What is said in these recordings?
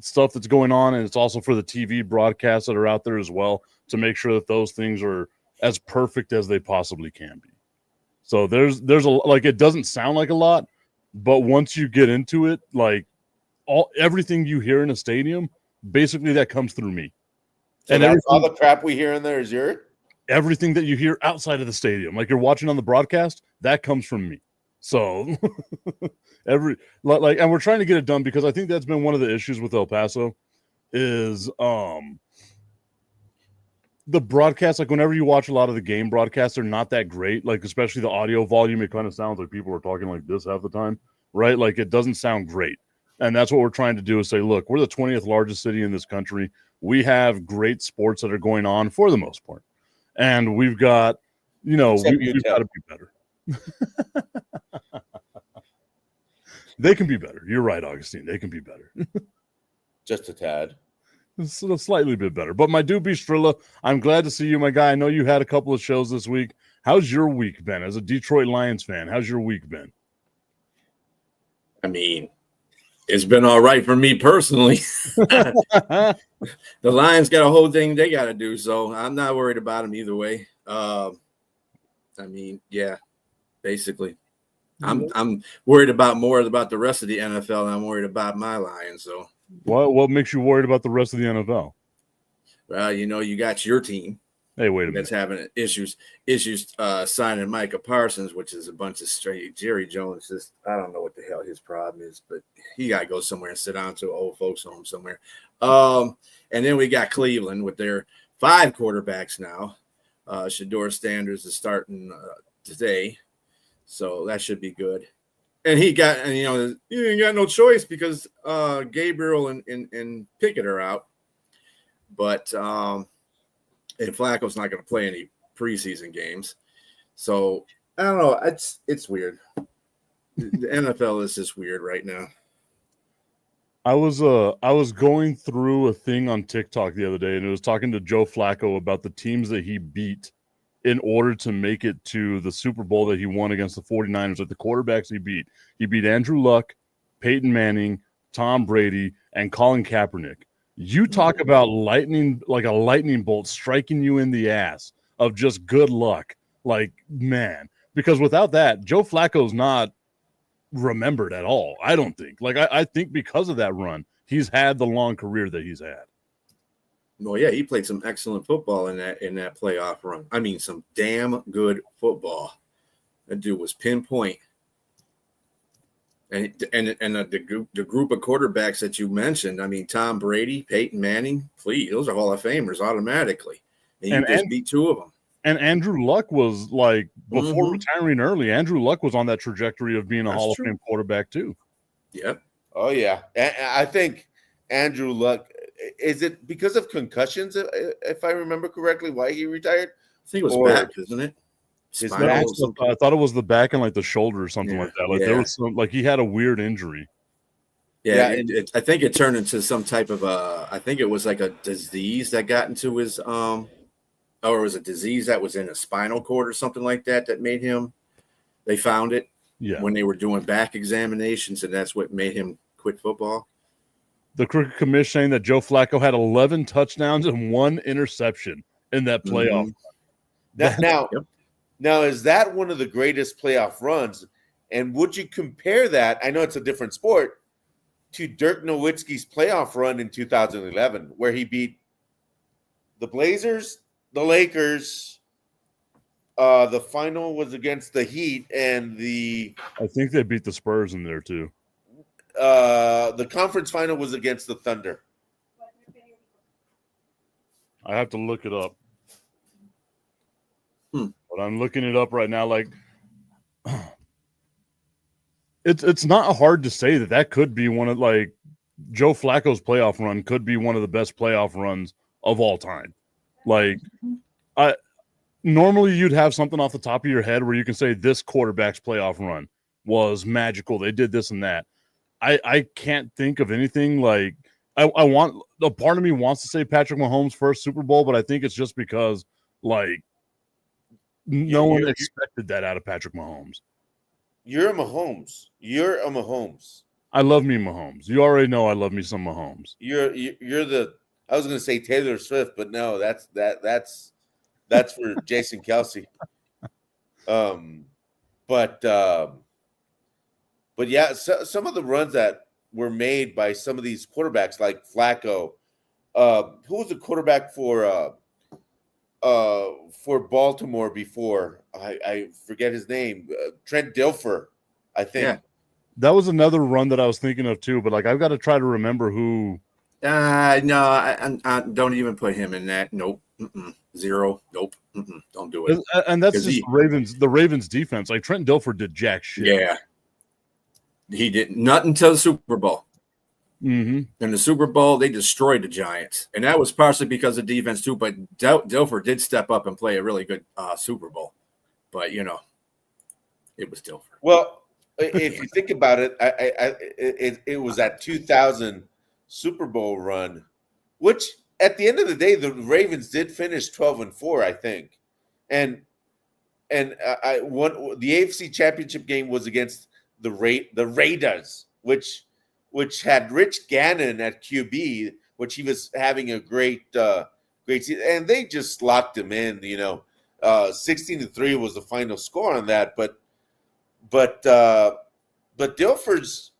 stuff that's going on, and it's also for the TV broadcasts that are out there as well to make sure that those things are as perfect as they possibly can be. So there's it doesn't sound like a lot, but once you get into it, like everything you hear in a stadium, basically that comes through me. So and that's all the crap we hear in there is yours? Everything that you hear outside of the stadium, like you're watching on the broadcast, that comes from me. So and we're trying to get it done because I think that's been one of the issues with El Paso is the broadcast. Like whenever you watch a lot of the game broadcasts, they're not that great. Like especially the audio volume, it kind of sounds like people are talking like this half the time, right? Like it doesn't sound great. And that's what we're trying to do is say, look, we're the 20th largest city in this country. We have great sports that are going on for the most part. And we've got, we've got to be better. They can be better. You're right, Augustine. They can be better. Just a tad. It's a slightly bit better. But my dude, Strilla, I'm glad to see you, my guy. I know you had a couple of shows this week. How's your week been? As a Detroit Lions fan, how's your week been? I mean, it's been all right for me personally. The Lions got a whole thing they got to do, so I'm not worried about them either way. I mean, yeah, basically. I'm worried about the rest of the NFL than I'm worried about my Lions. So what makes you worried about the rest of the NFL? Well, you got your team. Hey, wait a minute. That's having issues signing Micah Parsons, which is a bunch of straight Jerry Jones. I don't know what the hell his problem is, but he got to go somewhere and sit down to an old folks home somewhere. And then we got Cleveland with their 5 quarterbacks now. Shedeur Sanders is starting today. So that should be good. And he ain't got no choice because Gabriel and Pickett are out. But and Flacco's not going to play any preseason games. So I don't know. It's weird. The NFL is just weird right now. I was going through a thing on TikTok the other day, and it was talking to Joe Flacco about the teams that he beat in order to make it to the Super Bowl that he won against the 49ers. Like the quarterbacks he beat Andrew Luck, Peyton Manning, Tom Brady, and Colin Kaepernick. You talk about lightning, like a lightning bolt striking you in the ass of just good luck. Like, man, because without that, Joe Flacco's not remembered at all. I don't think. Like, I think because of that run, he's had the long career that he's had. Well, yeah, he played some excellent football in that playoff run. I mean, some damn good football. That dude was pinpoint. And the group of quarterbacks that you mentioned, I mean, Tom Brady, Peyton Manning, please, those are Hall of Famers automatically. And you just beat 2 of them. And Andrew Luck was like, before retiring early, Andrew Luck was on that trajectory of being a Hall of Fame quarterback too. Yep. Oh, yeah. I think Andrew Luck, is it because of concussions, if I remember correctly, why he retired? I think it was back, isn't it? I thought it was the back and like the shoulder or something like that. Like there was some, like he had a weird injury. Yeah, I think it turned into some type of I think it was like a disease that got into his or it was a disease that was in a spinal cord or something like that made him. They found it when they were doing back examinations, and that's what made him quit football. The Cricket Commission saying that Joe Flacco had 11 touchdowns and 1 interception in that playoff. Now, is that one of the greatest playoff runs? And would you compare that? I know it's a different sport, to Dirk Nowitzki's playoff run in 2011, where he beat the Blazers, the Lakers. The final was against the Heat, and I think they beat the Spurs in there too. The conference final was against the Thunder. I have to look it up. But I'm looking it up right now. Like, it's not hard to say that could be one of, like, Joe Flacco's playoff run could be one of the best playoff runs of all time. Like, normally you'd have something off the top of your head where you can say this quarterback's playoff run was magical. They did this and that. I can't think of anything. Like, a part of me wants to say Patrick Mahomes' first Super Bowl, but I think it's just because, like, no one expected that out of Patrick Mahomes. You're a Mahomes. I love me Mahomes. You already know I love me some Mahomes. You're the. I was going to say Taylor Swift, but no, that's for Jason Kelsey. But yeah, some of the runs that were made by some of these quarterbacks, like Flacco. Who was the quarterback for Baltimore before? I forget his name. Trent Dilfer, I think. Yeah. That was another run that I was thinking of too, but like I've got to try to remember who. No, I don't even put him in that. Nope. Zero. Nope. Don't do it. And that's just the Ravens defense. Like Trent Dilfer did jack shit. Yeah. He did nothing until the Super Bowl. Mm-hmm. In the Super Bowl, they destroyed the Giants. And that was partially because of defense too, but Dilfer did step up and play a really good Super Bowl. But, you know, it was Dilfer. Well, if you think about it, it was that 2000 Super Bowl run, which at the end of the day, the Ravens did finish 12-4, I think. And the AFC Championship game was against the Raiders, which had Rich Gannon at QB, which he was having a great season, and they just locked him in. 16-3 was the final score on that, but Dilfer's,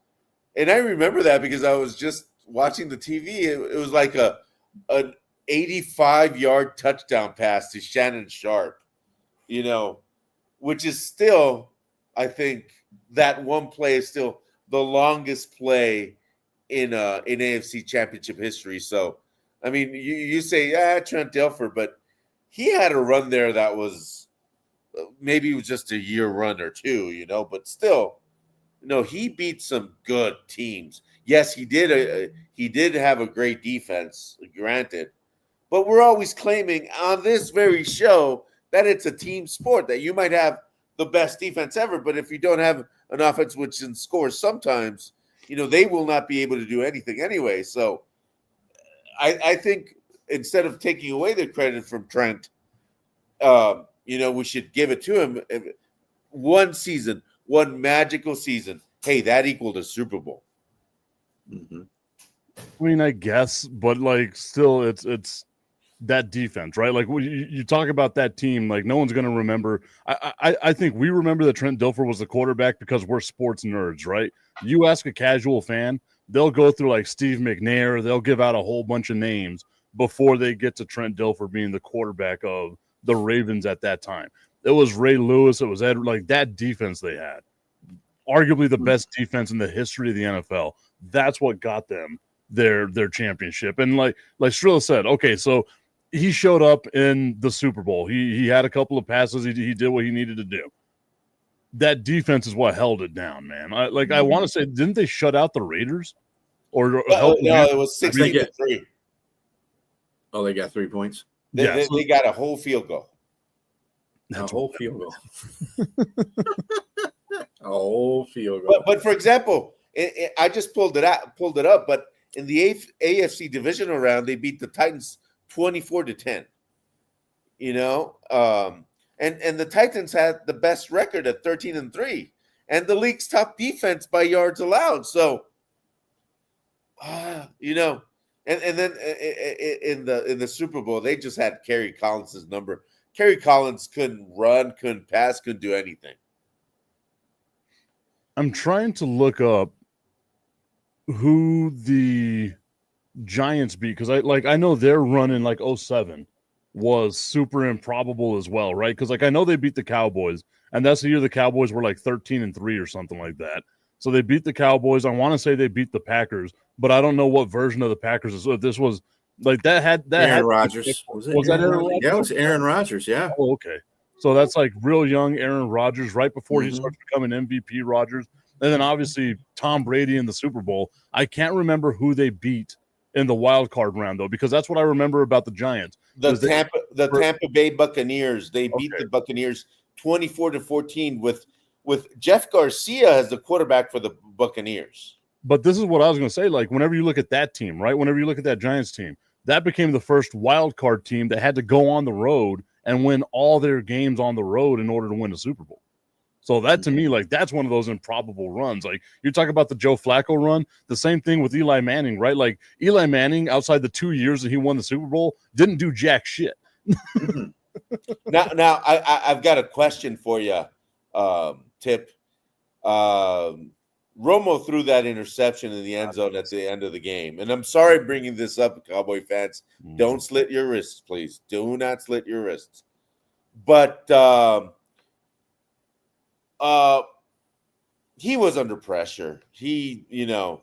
and I remember that because I was just watching the TV. It was like an 85-yard touchdown pass to Shannon Sharp, which is still, I think, that one play is still the longest play in AFC Championship history. So, I mean, you say, Trent Dilfer, but he had a run there that was maybe it was just a year run or two, but still, he beat some good teams. Yes, he did. He did have a great defense, granted, but we're always claiming on this very show that it's a team sport, that you might have the best defense ever, but if you don't have an offense which can score sometimes, they will not be able to do anything anyway. So I think instead of taking away the credit from Trent, we should give it to him. One season, one magical season. Hey, that equaled a Super Bowl. Mm-hmm. I mean, I guess, but like still it's that defense, right? Like when you talk about that team, like no one's going to remember. I think we remember that Trent Dilfer was the quarterback because we're sports nerds, right? You ask a casual fan, they'll go through like Steve McNair, they'll give out a whole bunch of names before they get to Trent Dilfer being the quarterback of the Ravens at that time. It was Ray Lewis, it was Ed, like that defense they had. Arguably the best defense in the history of the NFL. That's what got them their championship. And like Strilla said, okay, so he showed up in the Super Bowl. He had a couple of passes. He did what he needed to do. That defense is what held it down, man. I want to say, didn't they shut out the Raiders? Or no, it was 16-3. Oh, they got 3 points? They got a whole field goal. A whole field goal. A whole field goal. But for example, I just pulled it up, but in the AFC divisional round, they beat the Titans 24-10. And the Titans had the best record at 13-3, and the league's top defense by yards allowed. So, and then in the Super Bowl, they just had Kerry Collins' number. Kerry Collins couldn't run, couldn't pass, couldn't do anything. I'm trying to look up who the Giants beat, because I know their run in like 07 was super improbable as well, right? Because I know they beat the Cowboys, and that's the year the Cowboys were like 13-3 or something like that. So they beat the Cowboys. I want to say they beat the Packers, but I don't know what version of the Packers is. So if this was like that Aaron Rodgers. Was that Aaron Rodgers? Yeah, it was Aaron Rodgers. Yeah. Oh, okay. So that's like real young Aaron Rodgers, right before he starts becoming MVP Rodgers. And then obviously Tom Brady in the Super Bowl. I can't remember who they beat in the wild card round, though, because that's what I remember about the Giants. The Tampa Bay Buccaneers. They beat the Buccaneers 24-14 with Jeff Garcia as the quarterback for the Buccaneers. But this is what I was going to say. Like, whenever you look at that team, right? Whenever you look at that Giants team, that became the first wild card team that had to go on the road and win all their games on the road in order to win a Super Bowl. So that to me, like that's one of those improbable runs. Like you're talking about the Joe Flacco run, the same thing with Eli Manning, right? Like Eli Manning, outside the 2 years that he won the Super Bowl, didn't do jack shit. Now, I've got a question for you, Tip. Romo threw that interception in the end zone at the end of the game, and I'm sorry bringing this up, Cowboy fans. Don't slit your wrists, please. Do not slit your wrists. But he was under pressure. He, to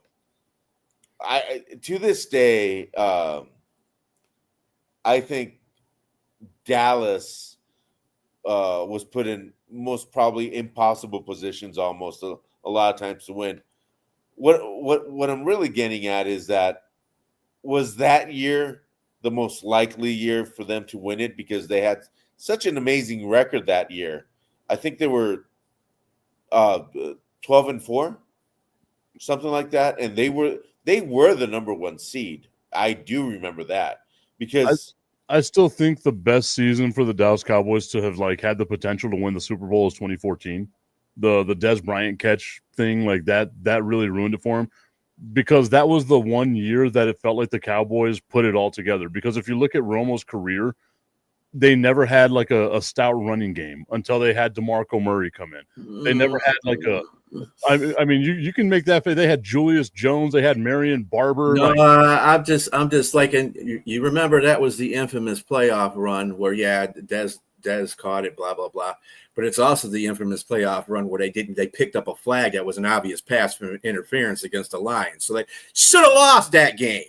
this day, I think Dallas was put in most probably impossible positions almost a lot of times to win. What I'm really getting at is that was that year the most likely year for them to win it because they had such an amazing record that year. I think they were 12-4, something like that, and they were the number one seed. I do remember that because I still think the best season for the Dallas Cowboys to have like had the potential to win the Super Bowl is 2014. The Dez Bryant catch thing, like that really ruined it for him, because that was the one year that it felt like the Cowboys put it all together. Because if you look at Romo's career, they never had like a stout running game until they had DeMarco Murray come in. They never had like I mean, you can make that. They had Julius Jones. They had Marion Barber. No, I'm just like, you remember that was the infamous playoff run where Dez caught it, blah blah blah. But it's also the infamous playoff run where they picked up a flag that was an obvious pass for interference against the Lions. So they should have lost that game.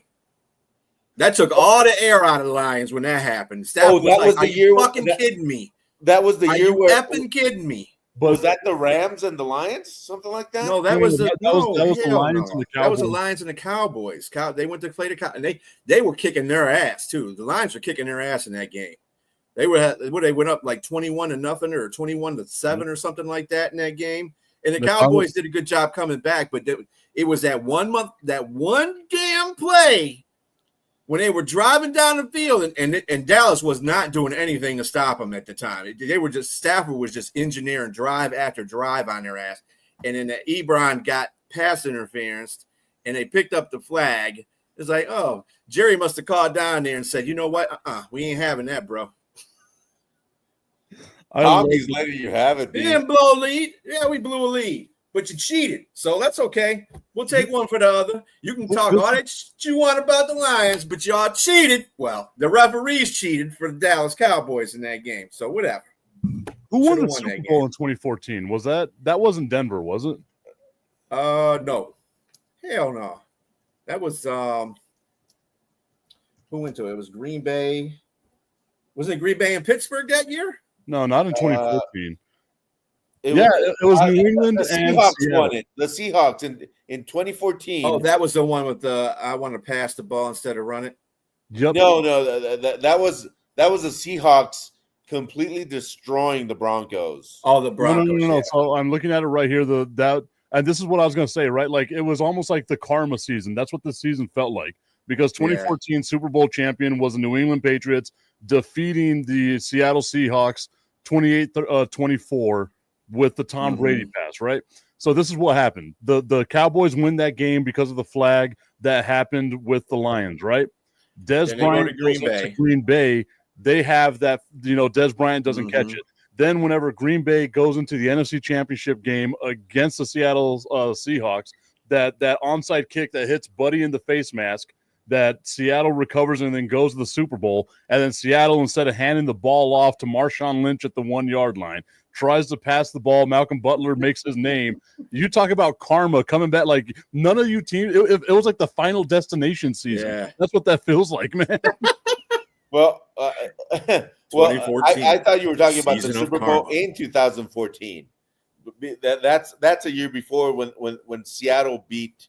That took all the air out of the Lions when that happened. Was the year. Are you fucking kidding me? That was the year where. Effing kidding me? But was that the Rams and the Lions, something like that? No, that was the Lions and the Cowboys. That was the Lions and the Cowboys. They went to play the Cowboys, and they were kicking their ass too. The Lions were kicking their ass in that game. They went up like 21-0 or 21-7 or something like that in that game. And the Cowboys did a good job coming back, but it was that one damn play when they were driving down the field, and Dallas was not doing anything to stop them at the time. Stafford was just engineering drive after drive on their ass. And then the Ebron got pass interference, and they picked up the flag. It's like, oh, Jerry must have called down there and said, you know what? We ain't having that, bro. Tommy's letting you have it. We didn't blow a lead. Yeah, we blew a lead. But you cheated, so that's okay. We'll take one for the other. You can talk all that you want about the Lions, but y'all cheated. Well, the referees cheated for the Dallas Cowboys in that game, so whatever. Who won the Super Bowl in 2014? Was that wasn't Denver, was it? No. Hell no. That was who went to it? It was Green Bay. Wasn't it Green Bay and Pittsburgh that year? No, not in 2014. It was New England and Seahawks Seattle. won it. The Seahawks in 2014. Oh, that was the one with I want to pass the ball instead of run it. Yep. No, that was the Seahawks completely destroying the Broncos. Oh, the Broncos. No. Yeah. So I'm looking at it right here. And this is what I was going to say, right? Like it was almost like the karma season. That's what the season felt like, because 2014 Super Bowl champion was the New England Patriots defeating the Seattle Seahawks 28-24 with the Tom Brady pass, right? So this is what happened. The Cowboys win that game because of the flag that happened with the Lions, right? Dez Bryant goes to Green Bay. They have that, Dez Bryant doesn't catch it. Then whenever Green Bay goes into the NFC Championship game against the Seattle Seahawks, that onside kick that hits Buddy in the face mask, that Seattle recovers and then goes to the Super Bowl, and then Seattle, instead of handing the ball off to Marshawn Lynch at the 1-yard line, tries to pass the ball. Malcolm Butler makes his name. You talk about karma coming back. Like none of you teams, it was like the Final Destination season. Yeah. That's what that feels like, man. Well, 2014. I thought you were talking about the Super Bowl in 2014. That's a year before when Seattle beat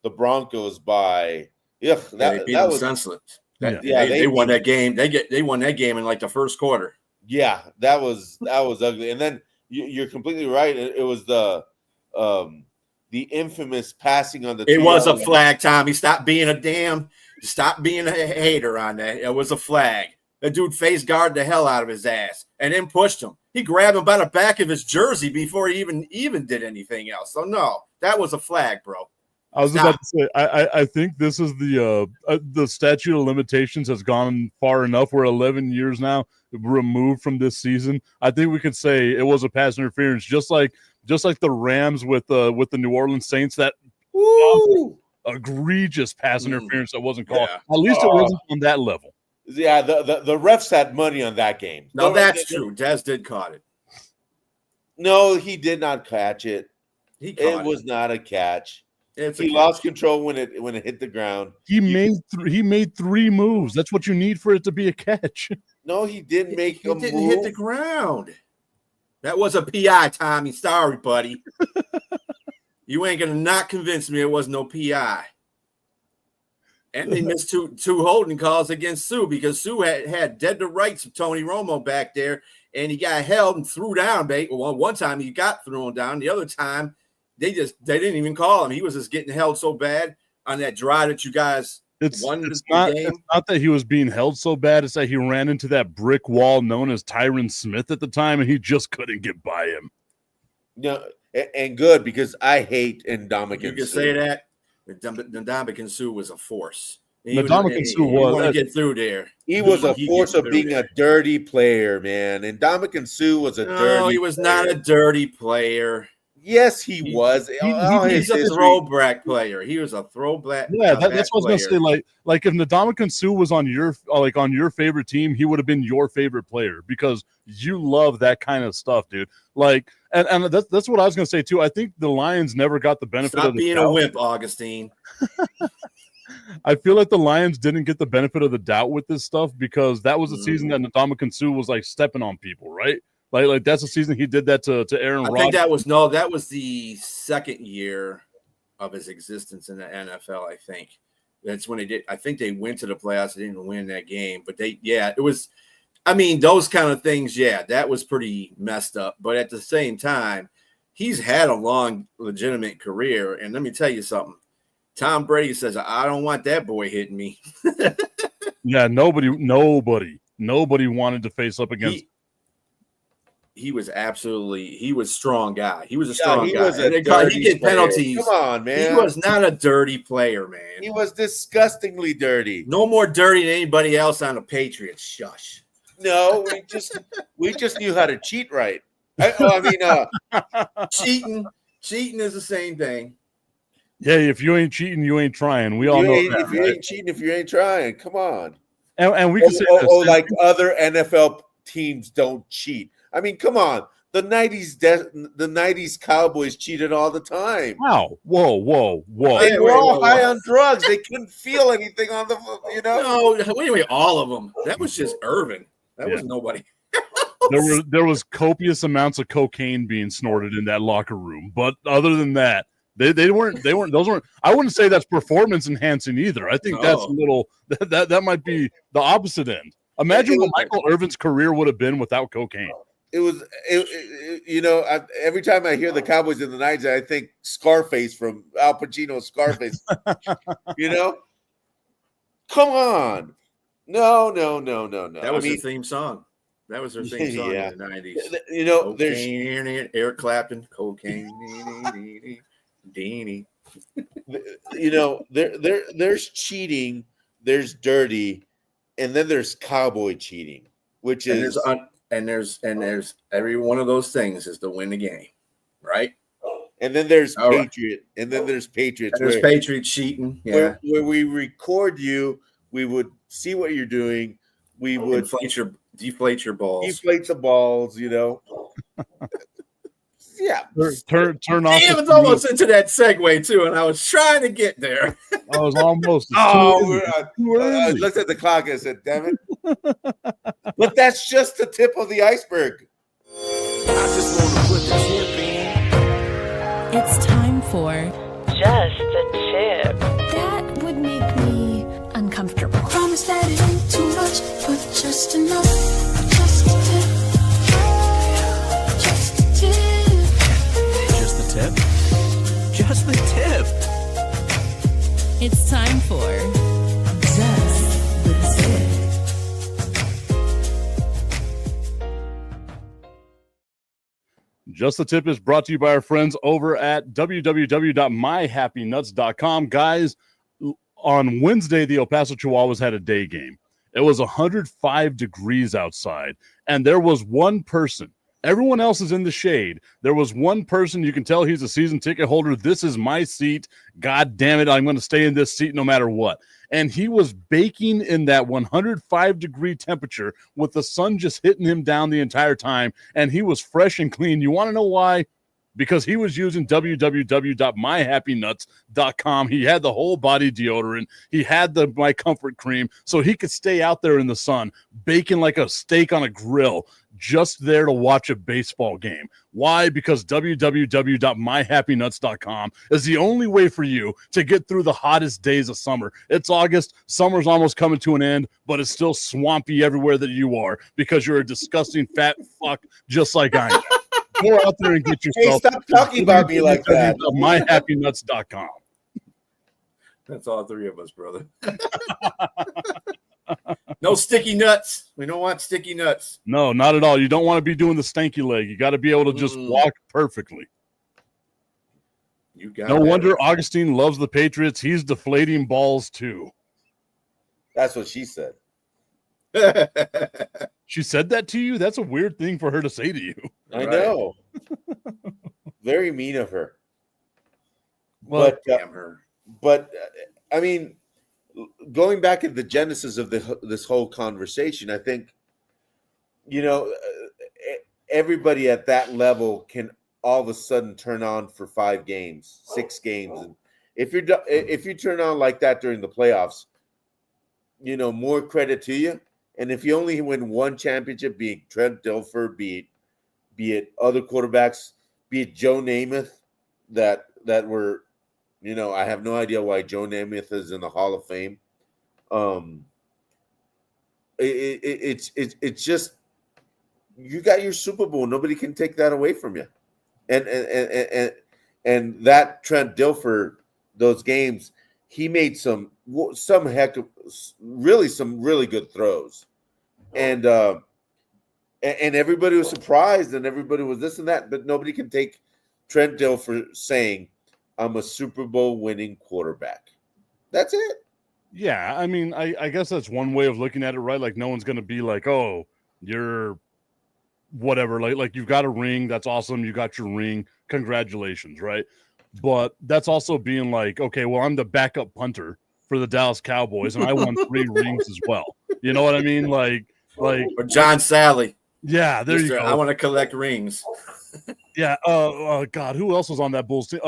the Broncos by. Yeah, they beat them senseless. They won that game. They won that game in like the first quarter. Yeah, that was ugly. And then you're completely right. It was the infamous passing on the. It was a flag, Tommy. Stop being a hater on that. It was a flag. The dude face guarded the hell out of his ass and then pushed him. He grabbed him by the back of his jersey before he even did anything else. So no, that was a flag, bro. I was about to say, I think this is the statute of limitations has gone far enough. We're 11 years now removed from this season. I think we could say it was a pass interference, just like the Rams with the New Orleans Saints. That egregious pass interference that wasn't called. Yeah. At least it wasn't on that level. Yeah, the refs had money on that game. No, that's true. Dez did caught it. No, he did not catch it. It was not a catch. He lost control when it hit the ground. He made 3 moves. That's what you need for it to be a catch. No, he didn't make a move. He didn't hit the ground. That was a PI, Tommy. Sorry, buddy. You ain't gonna not convince me it was no PI. And they missed two holding calls against Sue because Sue had dead to rights of Tony Romo back there, and he got held and threw down. One time he got thrown down. The other time they didn't even call him. He was just getting held so bad on that drive that you guys won the game. It's not that he was being held so bad. It's that he ran into that brick wall known as Tyron Smith at the time, and he just couldn't get by him. No, and good because I hate Ndamukong Suh. You can say that. Ndamukong Suh was a force. Ndamukong Suh was. He wanted to get through there. He was a force of being a dirty player, man. And Ndamukong Suh was a dirty player. No, he was not a dirty player. Yes, he was. He's a throwback player. He was a throwback. Yeah, that's what I was gonna say. Like if Ndamukong Suh was on your favorite team, he would have been your favorite player because you love that kind of stuff, dude. Like, and that's what I was gonna say too. I think the Lions never got the benefit of being a wimp, Augustine. I feel like the Lions didn't get the benefit of the doubt with this stuff because that was the season that Ndamukong Suh was like stepping on people, right? Like that's the season he did that to Aaron Rodgers. I think that was the second year of his existence in the NFL. I think that's when they did. I think they went to the playoffs. They didn't win that game, but it was. I mean, those kind of things. Yeah, that was pretty messed up. But at the same time, he's had a long, legitimate career. And let me tell you something. Tom Brady says, "I don't want that boy hitting me." Yeah, nobody wanted to face up against. He was strong guy. He was a strong guy. He get penalties. Come on, man. He was not a dirty player, man. He was disgustingly dirty. No more dirty than anybody else on the Patriots. Shush. No, we just knew how to cheat right. Cheating is the same thing. Yeah, if you ain't cheating, you ain't trying. We all know that. If you ain't cheating, if you ain't trying, come on. And we can say like other NFL teams don't cheat. I mean, come on. The 90s Cowboys cheated all the time. Wow. Whoa. They were all high on drugs. They couldn't feel anything on the, No, wait, all of them. That was just Irvin. That was nobody. There was copious amounts of cocaine being snorted in that locker room. But other than that, they weren't those weren't. I wouldn't say that's performance enhancing either. I think that's a little that might be the opposite end. Imagine what Michael Irvin's career would have been without cocaine. Every time I hear the Cowboys in the 90s, I think Scarface from Al Pacino's Scarface. Come on. No. That was their theme song. That was their theme song in the 90s. There's Eric Clapton, cocaine. Deanie. There's cheating, there's dirty, and then there's cowboy cheating, which is and there's every one of those things is to win the game, right? And then there's Patriot, and then there's Patriots. There's Patriot cheating, where we record you, we would see what you're doing, we would deflate your balls, deflate the balls, Yeah. Turn off. It was almost into that segue too, and I was trying to get there. I was almost. I looked at the clock and said, "Damn it!" But that's just the tip of the iceberg. I just want to put the tip in. It's time for just a tip. That would make me uncomfortable. Promise that it ain't too much, but just enough. Just a tip. Just a tip. Just the tip? Just the tip. It's time for Just the Tip is brought to you by our friends over at www.myhappynuts.com. Guys, on Wednesday, the El Paso Chihuahuas had a day game. It was 105 degrees outside, and there was one person. Everyone else is in the shade. There was one person, you can tell he's a season ticket holder. This is my seat. God damn it, I'm going to stay in this seat no matter what. And he was baking in that 105-degree temperature with the sun just hitting him down the entire time, and he was fresh and clean. You want to know why? Because he was using www.myhappynuts.com. He had the whole body deodorant. He had the My Comfort cream, so he could stay out there in the sun, baking like a steak on a grill, just there to watch a baseball game. Why? Because www.myhappynuts.com is the only way for you to get through the hottest days of summer. It's August. Summer's almost coming to an end, but it's still swampy everywhere that you are because you're a disgusting fat fuck just like I am. Go out there and get yourself. Hey, stop talking about me like that. myhappynuts.com. That's all three of us, brother. No sticky nuts. We don't want sticky nuts. No, not at all. You don't want to be doing the stanky leg. You got to be able to just walk perfectly. You got no that. wonder Agustine loves the Patriots. He's deflating balls too. That's what she said. She said that to you? That's a weird thing for her to say to you. I know. Very mean of her. Well, Damn her. But I mean, going back at the genesis of this whole conversation, I think, everybody at that level can all of a sudden turn on for 5 games, 6 games, and if you turn on like that during the playoffs, more credit to you. And if you only win one championship, be it Trent Dilfer, be it other quarterbacks, be it Joe Namath, that were, I have no idea why Joe Namath is in the Hall of Fame. It's just, you got your Super Bowl. Nobody can take that away from you. And that Trent Dilfer, those games, he made some really good throws, and everybody was surprised, and everybody was this and that, but nobody can take Trent Dilfer saying, "I'm a Super Bowl winning quarterback." That's it. Yeah, I mean, I guess that's one way of looking at it, right? Like, no one's going to be like, "Oh, you're whatever." Like you've got a ring. That's awesome. You got your ring. Congratulations, right? But that's also being like, okay, well, I'm the backup punter for the Dallas Cowboys, and I won 3 rings as well. You know what I mean? Like or John Sally. Yeah, there you go. I want to collect rings. Yeah. God, who else was on that Bulls team?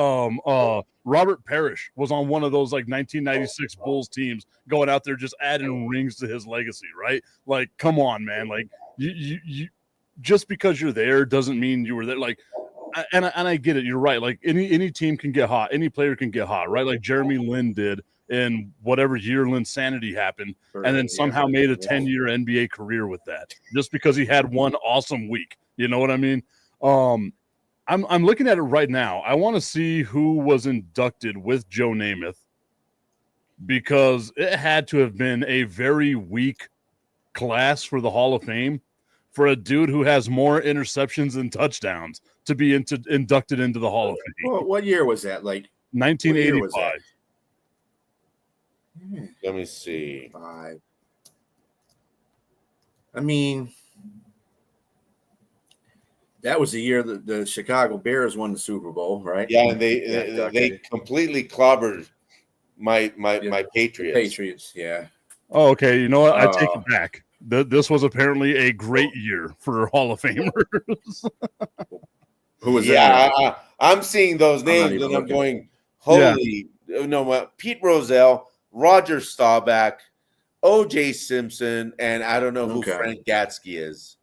Robert Parrish was on one of those like 1996 Bulls teams, going out there just adding rings to his legacy, right? Like, come on, man. Like, you just because you're there doesn't mean you were there. Like, and I get it. You're right. Like any team can get hot. Any player can get hot, right? Like Jeremy Lin did in whatever year Linsanity happened, and then somehow made a 10-year NBA career with that, just because he had one awesome week. You know what I mean? I'm looking at it right now. I want to see who was inducted with Joe Namath, because it had to have been a very weak class for the Hall of Fame for a dude who has more interceptions than touchdowns to be inducted into the Hall of Fame. Well, what year was that? Like 1985. Let me see. 5. I mean, that was the year that the Chicago Bears won the Super Bowl, right? Yeah, and they completely clobbered my Patriots. Patriots, yeah. Oh, okay. You know what? I take it back. This was apparently a great year for Hall of Famers. Who was that? Yeah, I'm seeing those names and I'm going, holy, no, Pete Rozelle, Roger Staubach, O.J. Simpson, and I don't know who Frank Gatsky is.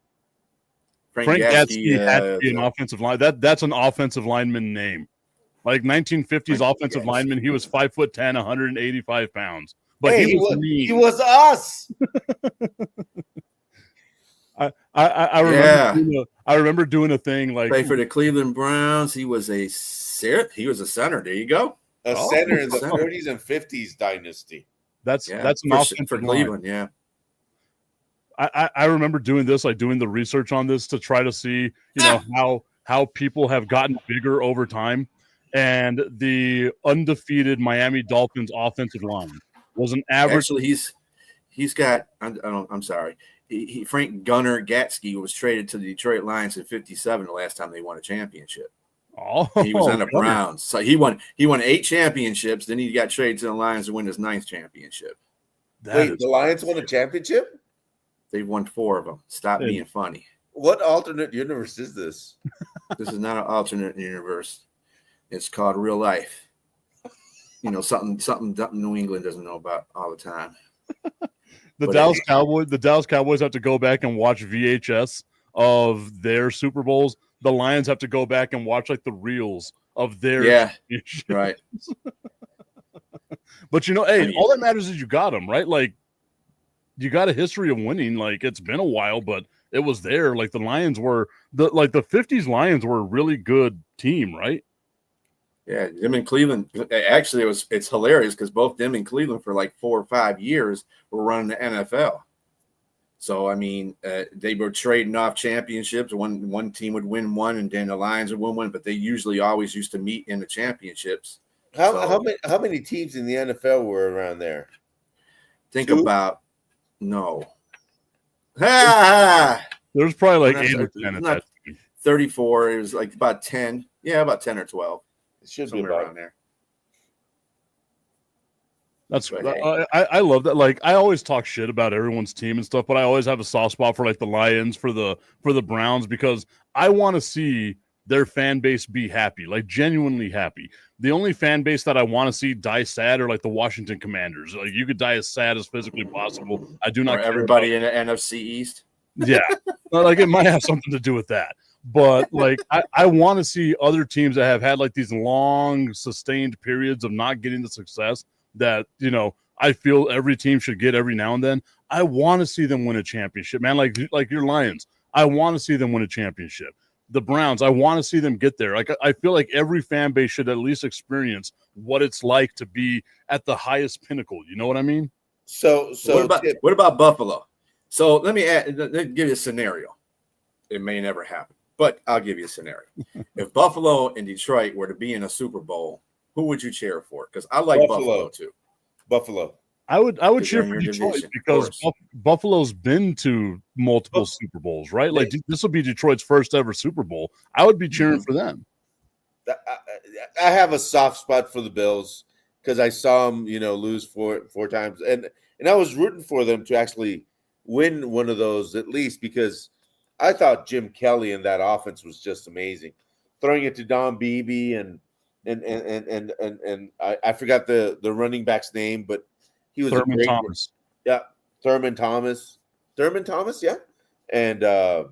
Frank Gatsky had to be an offensive line. That's an offensive lineman name. Like 1950s offensive lineman. He was 5'10", 185 pounds. But hey, he was us. I remember doing a thing like play for the Cleveland Browns. He was a center. There you go. A center in the 40s and 50s dynasty. That's an offensive for Cleveland. Yeah. I remember doing this, like doing the research on this to try to see, how how people have gotten bigger over time. And the undefeated Miami Dolphins offensive line was an average. Actually, he's got. I'm sorry. Frank Gunnar Gatsky was traded to the Detroit Lions in '57. The last time they won a championship. Oh, He was on the Browns, so he won 8 championships. Then he got traded to the Lions to win his 9th championship. Wait, the Lions won a championship? They've won 4 of them. Stop being funny. What alternate universe is this? This is not an alternate universe. It's called real life. You know, something New England doesn't know about all the time. The Dallas Cowboys have to go back and watch VHS of their Super Bowls. The Lions have to go back and watch like the reels of their right. But hey, all that matters is you got them, right? Like you got a history of winning. Like it's been a while, but it was there. Like the Lions were the 50s Lions were a really good team, right? Yeah, them in Cleveland. Actually, it's hilarious because both them and Cleveland for like 4 or 5 years were running the NFL. So I mean, they were trading off championships. One team would win one, and then the Lions would win one. But they usually always used to meet in the championships. How many teams in the NFL were around there? Think about no. There's probably like 8 or 10 at that time. 34. It was like about 10. Yeah, about 10 or 12. It should somewhere be about around there. That's I love that. Like I always talk shit about everyone's team and stuff, but I always have a soft spot for like the Lions, for the Browns, because I want to see their fan base be happy, like genuinely happy. The only fan base that I want to see die sad are like the Washington Commanders. Like you could die as sad as physically possible. I do not. Or everybody in the NFC East. Yeah, like it might have something to do with that. But like I want to see other teams that have had like these long sustained periods of not getting the success that I feel every team should get every now and then. I want to see them win a championship, man. Like your Lions, I want to see them win a championship. The Browns, I want to see them get there. Like I feel like every fan base should at least experience what it's like to be at the highest pinnacle. You know what I mean? So what about Buffalo? So let me give you a scenario. It may never happen, but I'll give you a scenario. If Buffalo and Detroit were to be in a Super Bowl, who would you cheer for? Because I like Buffalo too. Buffalo. I would cheer for Detroit because Buffalo's been to multiple Super Bowls, right? Like this will be Detroit's first ever Super Bowl. I would be cheering for them. I have a soft spot for the Bills because I saw them, lose four times, and I was rooting for them to actually win one of those at least because I thought Jim Kelly and that offense was just amazing, throwing it to Don Beebe and I forgot the running back's name, but he was Thurman Thomas. Yeah, Thurman Thomas, yeah, and I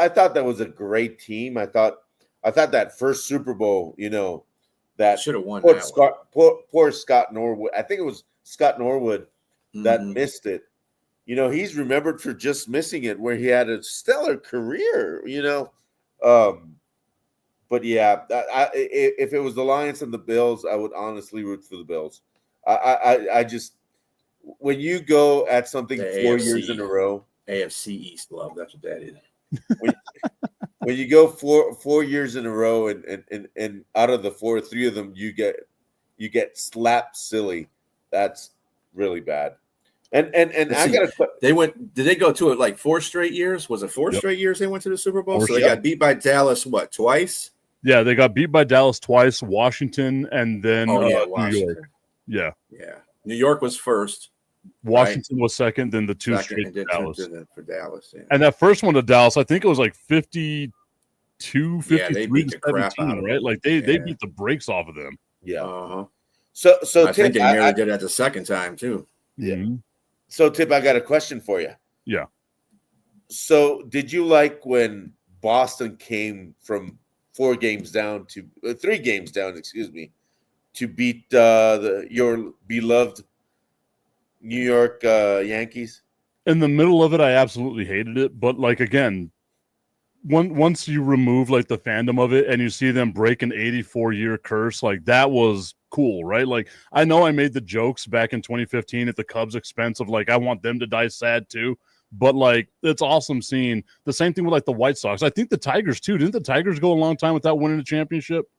thought that was a great team. I thought that first Super Bowl, that should have won. Poor Scott Norwood. I think it was Scott Norwood that missed it. He's remembered for just missing it, where he had a stellar career. But yeah, if it was the Lions and the Bills, I would honestly root for the Bills. I just, when you go at something the 4 AFC, years in a row, AFC East love, that's what that is. When you go 4 years in a row, and out of the 4, 3 of them you get slapped silly, that's really bad. And I got to. Did they go to it like 4 straight years? Was it 4 straight years they went to the Super Bowl? So they got beat by Dallas twice? Yeah, they got beat by Dallas twice, Washington, and then New York. Yeah. New York was first. Washington was second, then the 2 straight to Dallas. For Dallas, yeah. And that first one to Dallas, I think it was like 52, 53 to 17, right? Like they beat the brakes off of them. Yeah. Uh-huh. So I think they nearly did that the second time too. Yeah. Mm-hmm. So Tip, I got a question for you. Yeah. So did you like when Boston came from 3 games down, to beat your beloved New York Yankees? In the middle of it, I absolutely hated it. But like again, once you remove like the fandom of it and you see them break an 84-year curse, like that was cool, right? Like I know I made the jokes back in 2015 at the Cubs' expense of like I want them to die sad too. But like, it's awesome seeing the same thing with like the White Sox. I think the Tigers too. Didn't the Tigers go a long time without winning a championship?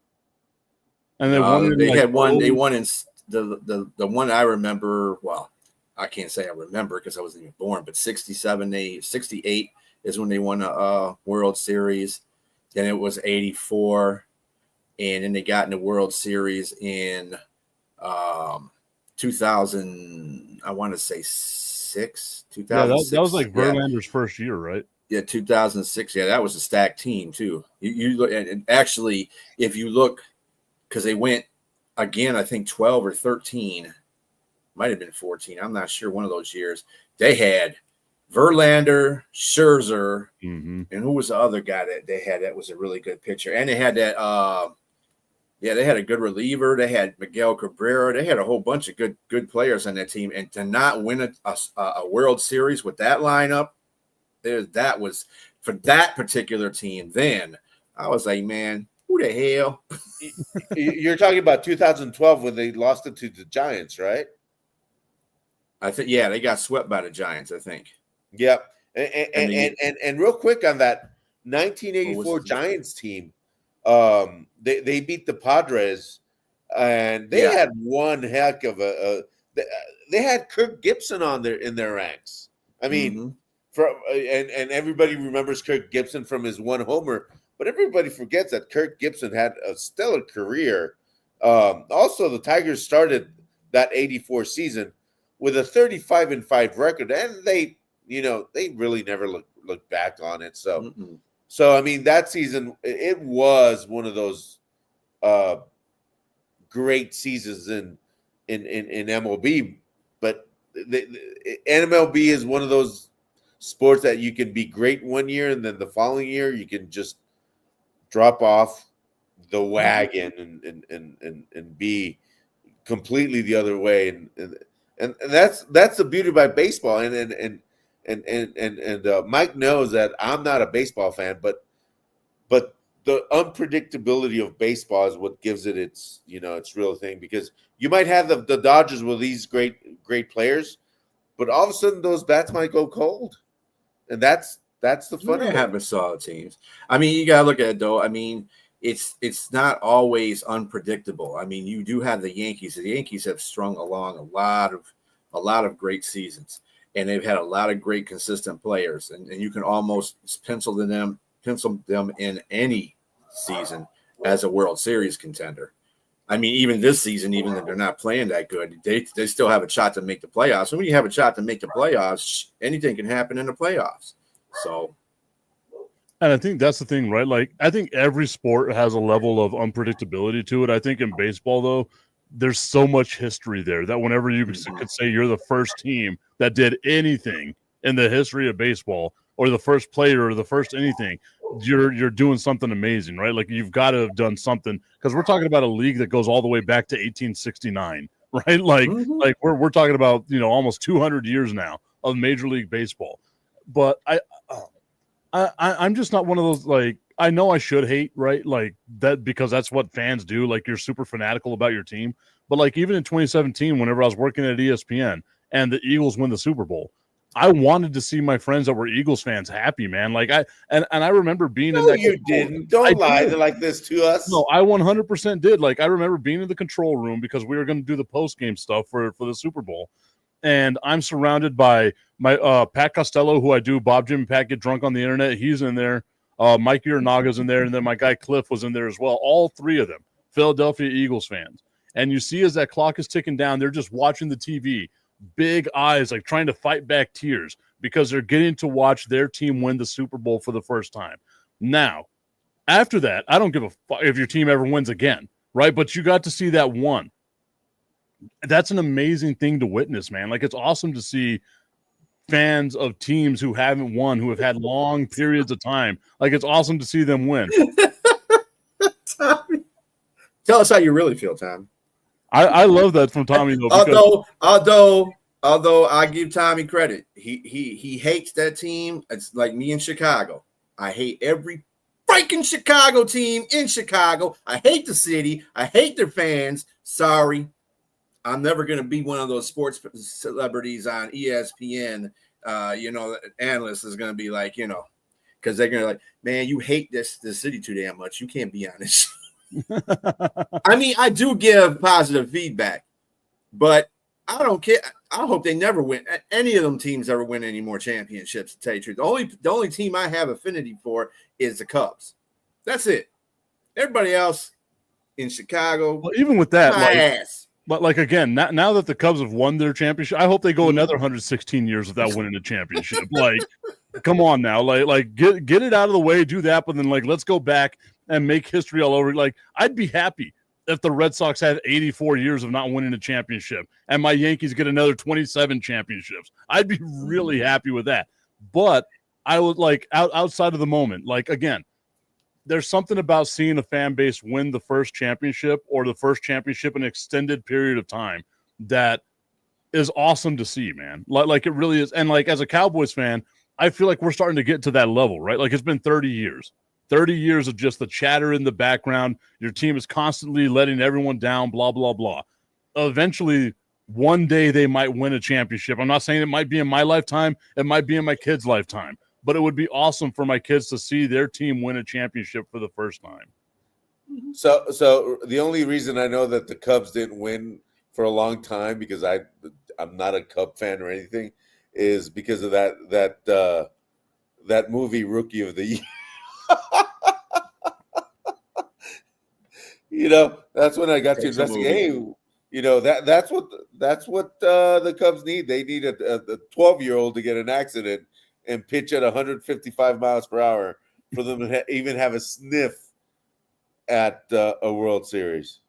And they won. They like, had one. They won in the one I remember. Well, I can't say I remember because I wasn't even born. But 68 is when they won a World Series. Then it was 84, and then they got in the World Series in 2000. I want to say 6. 2006. Yeah, that was like Verlander's first year, right? Yeah, 2006. Yeah, that was a stacked team too. You look, and actually, if you look, because they went again, I think 12 or 13, might have been 14. I'm not sure. One of those years, they had Verlander, Scherzer, and who was the other guy that they had that was a really good pitcher? And they had that. They had a good reliever. They had Miguel Cabrera. They had a whole bunch of good players on that team, and to not win a World Series with that lineup, that was for that particular team. Then I was like, man, who the hell? You're talking about 2012 when they lost it to the Giants, right? I think, yeah, they got swept by the Giants, I think. Yep. And real quick on that 1984 Giants team, they beat the Padres, and they had one heck of they had Kirk Gibson in their ranks. I mean, and everybody remembers Kirk Gibson from his one homer, but everybody forgets that Kirk Gibson had a stellar career. Also, the Tigers started that 84 season with a 35-5 record, and they really never looked back on it. So. So, I mean, that season, it was one of those great seasons in MLB. But MLB is one of those sports that you can be great one year, and then the following year you can just drop off the wagon and be completely the other way. And that's the beauty about baseball. And Mike knows that I'm not a baseball fan, but the unpredictability of baseball is what gives it its real thing, because you might have the Dodgers with these great players, but all of a sudden those bats might go cold, and that's the fun of it. Having solid teams. I mean, you gotta look at it though. I mean, it's not always unpredictable. I mean, you do have the Yankees. The Yankees have strung along a lot of great seasons. And they've had a lot of great consistent players, and you can almost pencil them in any season as a World Series contender. I mean, even this season, even if they're not playing that good, they still have a shot to make the playoffs. And when you have a shot to make the playoffs, anything can happen in the playoffs. So, and I think that's the thing, right? Like, I think every sport has a level of unpredictability to it. I think in baseball, though, there's so much history there that whenever you could say you're the first team that did anything in the history of baseball, or the first player, or the first anything, you're doing something amazing, right? Like, you've got to have done something, because we're talking about a league that goes all the way back to 1869, right? Like we're talking about almost 200 years now of Major League Baseball. But I'm just not one of those, like, I know I should hate, right? Like that, because that's what fans do. Like, you're super fanatical about your team. But like, even in 2017, whenever I was working at ESPN and the Eagles win the Super Bowl, I wanted to see my friends that were Eagles fans happy, man. Like, I remember being in that. You didn't. Don't lie like this to us. No, I 100% did. Like, I remember being in the control room because we were going to do the post game stuff for the Super Bowl. And I'm surrounded by my Pat Costello, who I do Bob, Jim, and Pat Get Drunk on the Internet. He's in there. Mike Iornaga's in there. And then my guy Cliff was in there as well. All three of them, Philadelphia Eagles fans. And you see as that clock is ticking down, they're just watching the TV, big eyes, like trying to fight back tears because they're getting to watch their team win the Super Bowl for the first time. Now, after that, I don't give a fuck if your team ever wins again, right? But you got to see that one. That's an amazing thing to witness, man. Like, it's awesome to see fans of teams who haven't won, who have had long periods of time. Like, it's awesome to see them win. Tommy, tell us how you really feel, Tom. I love that from Tommy, though. Although I give Tommy credit, he hates that team. It's like me in Chicago. I hate every freaking Chicago team in Chicago. I hate the city. I hate their fans. Sorry. I'm never going to be one of those sports celebrities on ESPN analyst is going to be like, because they're going to like, man, you hate this city too damn much. You can't be on this. I mean, I do give positive feedback, but I don't care. I hope they never win. Any of them teams ever win any more championships, to tell you the truth. The only team I have affinity for is the Cubs. That's it. Everybody else in Chicago. Well, even with that, my ass. But like again, now that the Cubs have won their championship, I hope they go another 116 years without winning a championship. Like, come on now, like get it out of the way, do that, but then like let's go back and make history all over. Like, I'd be happy if the Red Sox had 84 years of not winning a championship and my Yankees get another 27 championships. I'd be really happy with that. But I would like outside of the moment, like again, there's something about seeing a fan base win the first championship or the first championship in an extended period of time that is awesome to see, man. Like it really is. And like as a Cowboys fan, I feel like we're starting to get to that level, right? Like it's been 30 years. 30 years of just the chatter in the background. Your team is constantly letting everyone down, blah, blah, blah. Eventually, one day they might win a championship. I'm not saying it might be in my lifetime. It might be in my kids' lifetime. But it would be awesome for my kids to see their team win a championship for the first time. So the only reason I know that the Cubs didn't win for a long time, because I'm not a Cub fan or anything, is because of that movie Rookie of the Year. That's when I got to investigate. Hey, that's what the Cubs need. They need a 12-year-old to get an accident and pitch at 155 miles per hour for them to even have a sniff at a World Series.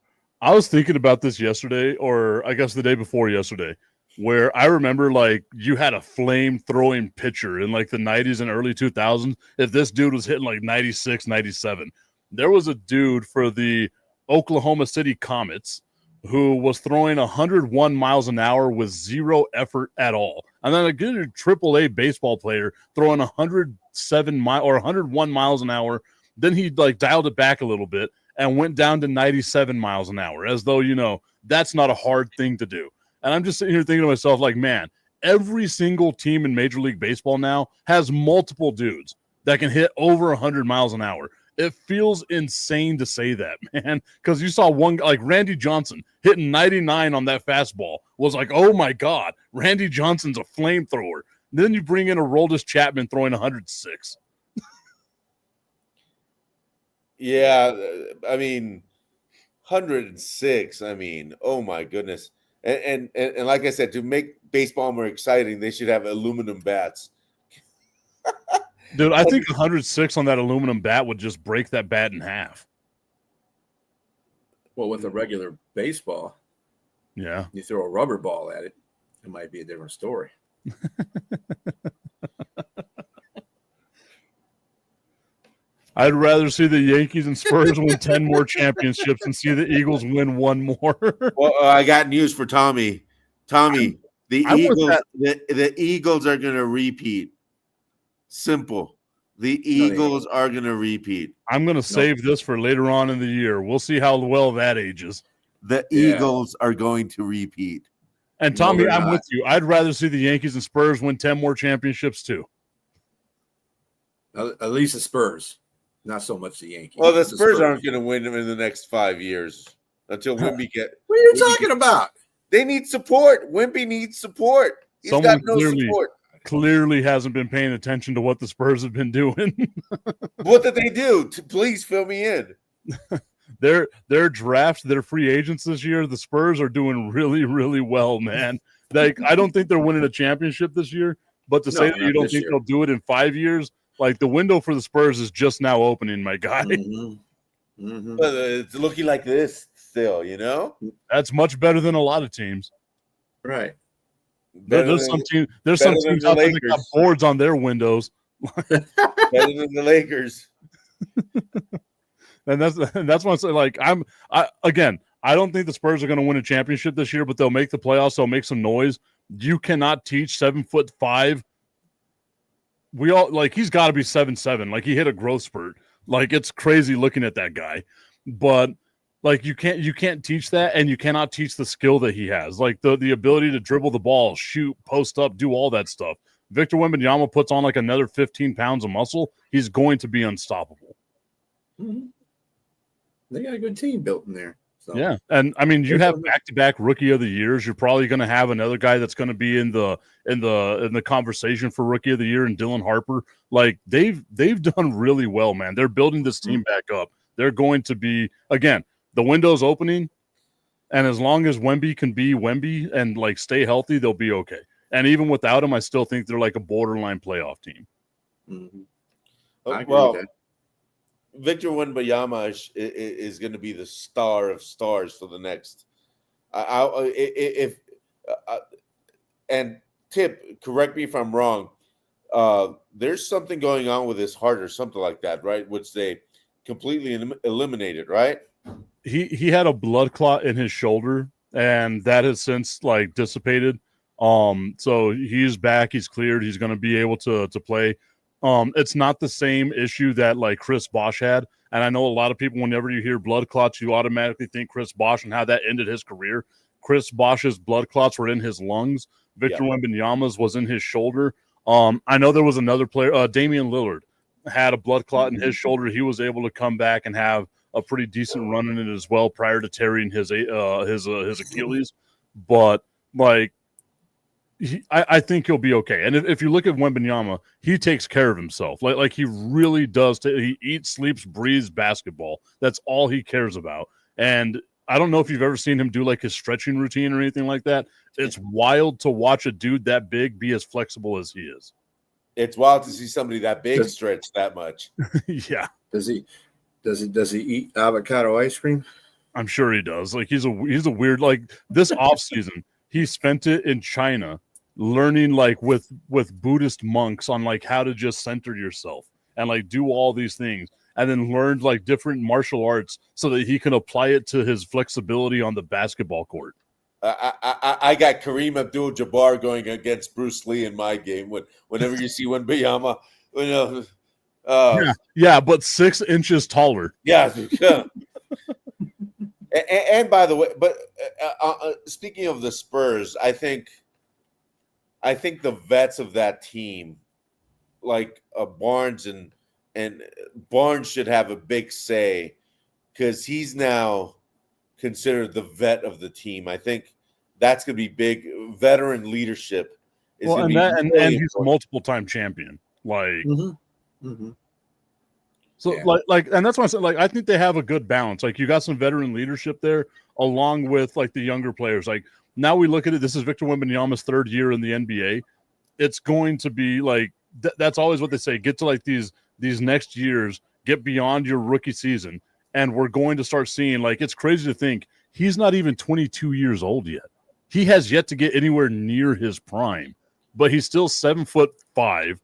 I was thinking about this yesterday, or I guess the day before yesterday, where I remember like you had a flame-throwing pitcher in like the 90s and early 2000s. If this dude was hitting like 96, 97, there was a dude for the Oklahoma City Comets who was throwing 101 miles an hour with zero effort at all. And then a good AAA baseball player throwing 101 miles an hour. Then he like dialed it back a little bit and went down to 97 miles an hour, as though, that's not a hard thing to do. And I'm just sitting here thinking to myself, like, man, every single team in Major League Baseball now has multiple dudes that can hit over 100 miles an hour. It feels insane to say that, man, because you saw one like Randy Johnson hitting 99 on that fastball was like, oh my God, Randy Johnson's a flamethrower. Then you bring in a Aroldis Chapman throwing 106. Yeah, I mean, 106. I mean, oh my goodness. And like I said, to make baseball more exciting, they should have aluminum bats. Dude, I think 106 on that aluminum bat would just break that bat in half. Well, with a regular baseball, yeah, you throw a rubber ball at it, it might be a different story. I'd rather see the Yankees and Spurs win 10 more championships and see the Eagles win one more. Well, I got news for Tommy. Tommy, the Eagles are going to repeat. Simple. The Eagles are going to repeat. I'm going to save this for later on in the year. We'll see how well that ages. The Eagles are going to repeat. And Tommy, I'm with you. I'd rather see the Yankees and Spurs win 10 more championships too. At least the Spurs, not so much the Yankees. Well, the Spurs aren't going to win them in the next 5 years until Wemby What are you talking about? They need support. Wemby needs support. He's got no support. Clearly hasn't been paying attention to what the Spurs have been doing. What did they do? Please fill me in. Their draft, their free agents this year, the Spurs are doing really, really well, man. Like, I don't think they're winning a championship this year, but to say that you don't think they'll do it in 5 years, like the window for the Spurs is just now opening, my guy. Mm-hmm. Mm-hmm. But it's looking like this still, That's much better than a lot of teams. Right. There's some teams out there that got boards on their windows. Better than the Lakers. And that's why I say, like, I don't think the Spurs are going to win a championship this year, but they'll make the playoffs. They'll make some noise. You cannot teach 7'5". We all like he's got to be 7'7". Like he hit a growth spurt. Like it's crazy looking at that guy, but like you can't teach that, and you cannot teach the skill that he has. Like the ability to dribble the ball, shoot, post up, do all that stuff. Victor Wembanyama puts on like another 15 pounds of muscle, he's going to be unstoppable. Mm-hmm. They got a good team built in there. So. Yeah, and I mean, you have back-to-back Rookie of the Years. You're probably going to have another guy that's going to be in the conversation for Rookie of the Year, and Dylan Harper. Like they've done really well, man. They're building this team back up. They're going to be, again, the window's opening, and as long as Wemby can be Wemby and like stay healthy, they'll be okay. And even without him, I still think they're like a borderline playoff team. Mm-hmm. Well, Victor Wembanyama is going to be the star of stars for the next. And Tip, correct me if I'm wrong. There's something going on with his heart or something like that, right? Which they completely eliminated, right? He had a blood clot in his shoulder, and that has since like dissipated. So he's back. He's cleared. He's going to be able to play. It's not the same issue that like Chris Bosh had. And I know a lot of people, whenever you hear blood clots, you automatically think Chris Bosh and how that ended his career. Chris Bosh's blood clots were in his lungs. Victor Wembanyama's was in his shoulder. I know there was another player, Damian Lillard, had a blood clot in his shoulder. He was able to come back and have a pretty decent run in it as well prior to tearing his Achilles. But like, I think he'll be okay. And if you look at Wembanyama, he takes care of himself. Like he really does. He eats, sleeps, breathes basketball. That's all he cares about. And I don't know if you've ever seen him do like his stretching routine or anything like that. It's wild to watch a dude that big be as flexible as he is. It's wild to see somebody that big stretch that much. Yeah. Does he eat avocado ice cream? I'm sure he does. Like he's a weird, like this off season, he spent it in China learning like with Buddhist monks on like how to just center yourself and like do all these things, and then learned like different martial arts so that he can apply it to his flexibility on the basketball court. I got Kareem Abdul-Jabbar going against Bruce Lee in my game. Whenever you see Wembanyama, yeah, but 6 inches taller. Yeah. And by the way, but speaking of the Spurs, I think the vets of that team, like Barnes and Barnes, should have a big say because he's now considered the vet of the team. I think that's going to be big. Veteran leadership is well, and he's a multiple-time champion. Like, so yeah. like, and that's why I said like I think they have a good balance. Like you got some veteran leadership there, along with like the younger players. Like now we look at it. This is Victor Wembanyama's 3rd year in the NBA. It's going to be like that's always what they say. Get to like these next years. Get beyond your rookie season. And we're going to start seeing, like, it's crazy to think he's not even 22 years old yet. He has yet to get anywhere near his prime, but he's still 7'5"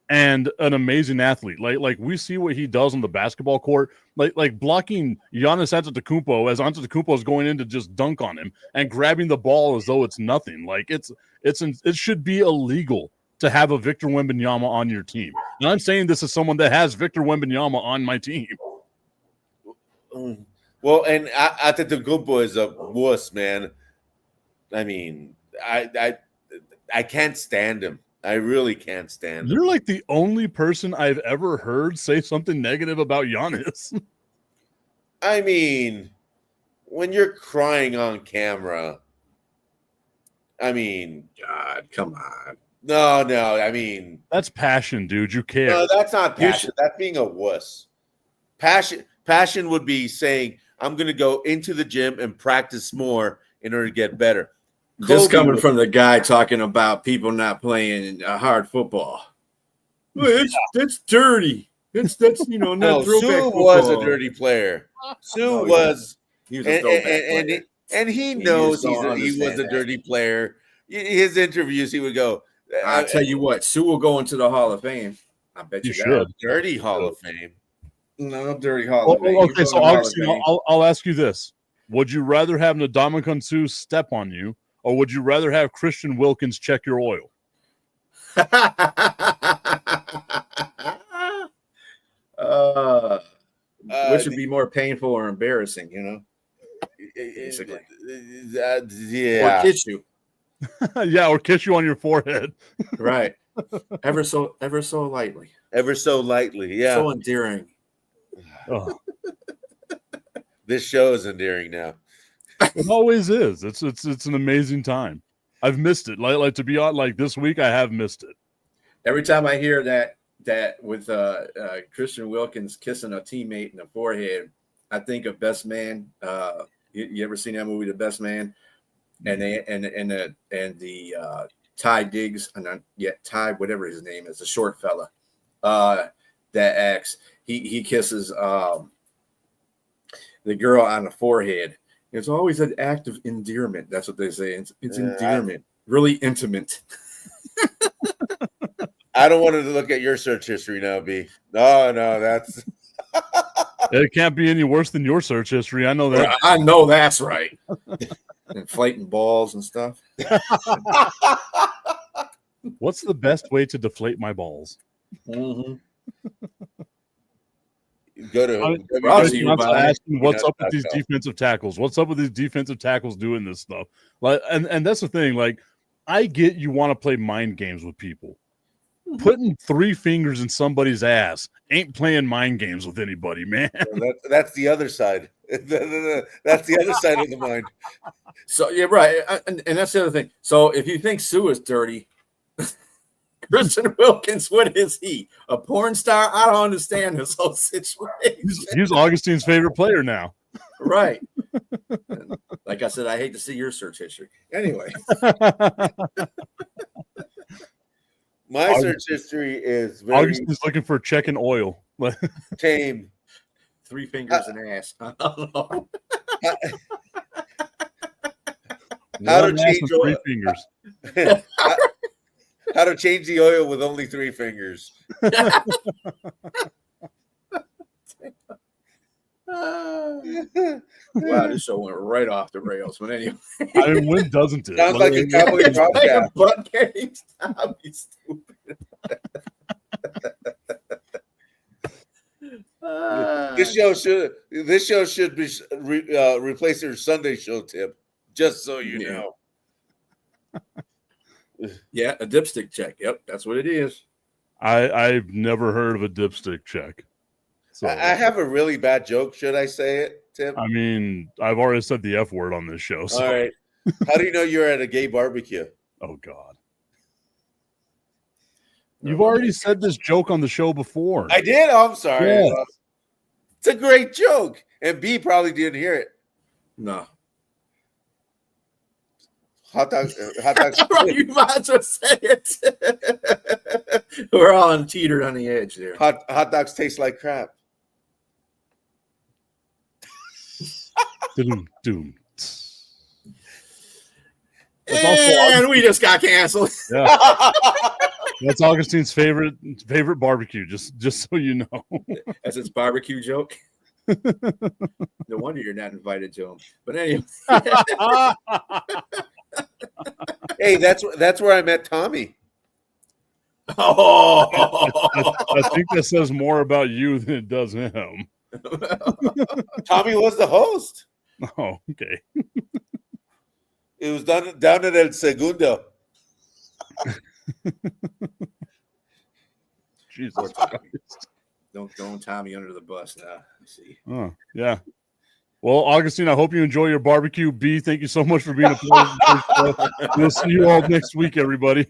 and an amazing athlete. Like we see what he does on the basketball court, like blocking Giannis Antetokounmpo as Antetokounmpo is going in to just dunk on him and grabbing the ball as though it's nothing. Like it should be illegal to have a Victor Wembanyama on your team. And I'm saying this as someone that has Victor Wembanyama on my team. Well, and Antetokounmpo is a wuss, man. I mean, I can't stand him. I really can't stand him. You're like the only person I've ever heard say something negative about Giannis. I mean, when you're crying on camera, I mean, God, come on. No, I mean, that's passion, dude. You care. No, that's not passion. That's being a wuss. Passion would be saying, I'm going to go into the gym and practice more in order to get better. Just coming from the guy talking about people not playing hard football. Well, that's dirty. That's not no, Sue was a dirty player. Sue was. He was a player. And he knows he was a dirty player. His interviews, he would go, I'll tell you what, Sue will go into the Hall of Fame. I bet you should. Dirty Hall of Fame. No, dirty Hall of Fame. Okay, so I'll ask you this. Would you rather have Ndamukong Suh step on you, or would you rather have Christian Wilkins check your oil? Which would be more painful or embarrassing, Basically. Yeah. Or kiss you. Yeah, or kiss you on your forehead. Right. ever so lightly, Ever so lightly. Yeah. so endearing. Oh, This show is endearing now. it always is. It's an amazing time. I've missed it. Like to be honest, like this week I have missed it. Every time I hear that with Christian Wilkins kissing a teammate in the forehead, I think of Best Man. You ever seen that movie, The Best Man? And the Ty Diggs, and Ty, whatever his name is, the short fella that acts. He kisses the girl on the forehead. It's always an act of endearment. That's what they say. It's endearment, really intimate. I don't want to look at your search history now, B. No, that's It can't be any worse than your search history. I know that. I know that's right. Inflating balls and stuff. What's the best way to deflate my balls? Mm-hmm. go to. What's up with these defensive tackles? What's up with these defensive tackles doing this stuff? Like, and that's the thing. Like, I get you want to play mind games with people. Putting 3 fingers in somebody's ass ain't playing mind games with anybody, man. That's the other side. That's the other side of the mind. So yeah, right, and that's the other thing. So if you think Sue is dirty, Christian Wilkins, what is he? A porn star? I don't understand this whole situation. He's Augustine's favorite player now. Right. Like I said, I hate to see your search history. Anyway. My search history is very Augustine's looking for checking oil. tame. 3 fingers in ass. I don't know. How to change 3 oil. fingers. How to change the oil with only 3 fingers. Wow, this show went right off the rails. But anyway, I mean, when doesn't it? Sounds like a cowboy it's like podcast. a butt game. Stop, you stupid. This show should be replace your Sunday show tip. Just so you know. Yeah, a dipstick check. Yep, that's what it is. I've never heard of a dipstick check. So I have a really bad joke. Should I say it, Tim? I mean, I've already said the F word on this show. So. All right. How do you know you're at a gay barbecue? Oh God. You've already said this joke on the show before. I did. Oh, I'm sorry. Yes. It's a great joke, and B probably didn't hear it. No. Hot dogs. You might as well say it. We're all teetered on the edge there. Hot dogs taste like crap. Doom. And we just got canceled. Yeah. That's Augustine's favorite barbecue, just so you know. That's his barbecue joke. No wonder you're not invited to him. But anyway. Hey, that's where I met Tommy. Oh, I think that says more about you than it does him. Tommy was the host. Oh, okay. It was down at El Segundo. Jesus Christ. Don't throw Tommy under the bus now. Let's see. Oh, yeah. Well, Augustine, I hope you enjoy your barbecue. B, thank you so much for being a part of the show. We'll see you all next week, everybody.